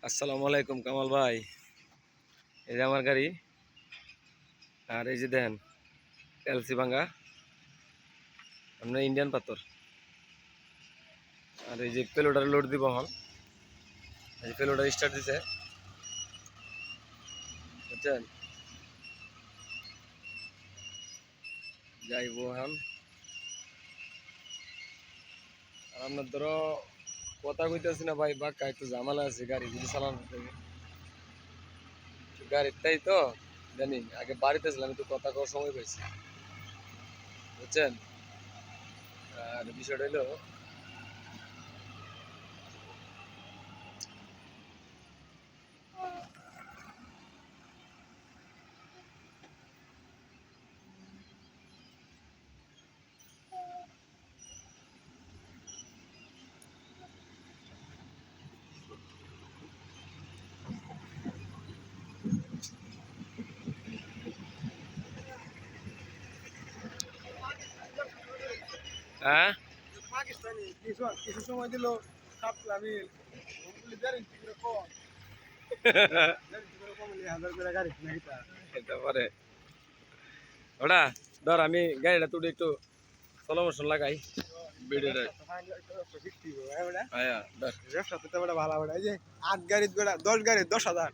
আসসালামু আলাইকুম কামাল ভাই। এই যে আমার গাড়ি, আর এই যে দেন এলসি ভাঙ্গা, আমরা ইন্ডিয়ান পাথর। আর এই যে পেলোডার লোড দিব এখন। এই যে পেলোডার স্টার্ট দিছে, বুঝছেন? যাইব এখন। আর আপনার ধরো কথা কইতেছি না ভাই, বাক্কা একটু ঝামেলা আছে গাড়ি যদি চালানো থাকে। গাড়ির তাই তো জানি, আগে বাড়িতে ছিলাম একটু কথা কওয়ার সময় পাইছি, বুঝছেন? আর বিষয়টা হলো হ্যাঁ পাকিস্তানি কিছু সময় দিল সাপলামি গ্যারেন্টি করে কম গ্যারেন্টি করে কম 1000 করে গাড়ি কিনা এটা এটা পারে ওটা ধর আমি গাড়িটা তুই একটু স্লো মোশন লাগাই ভিডিওটা। আয়া ধর ব্যবসা তো বড় ভালো বড় এই যে 8 গাড়ি 10 গাড়ি 10,000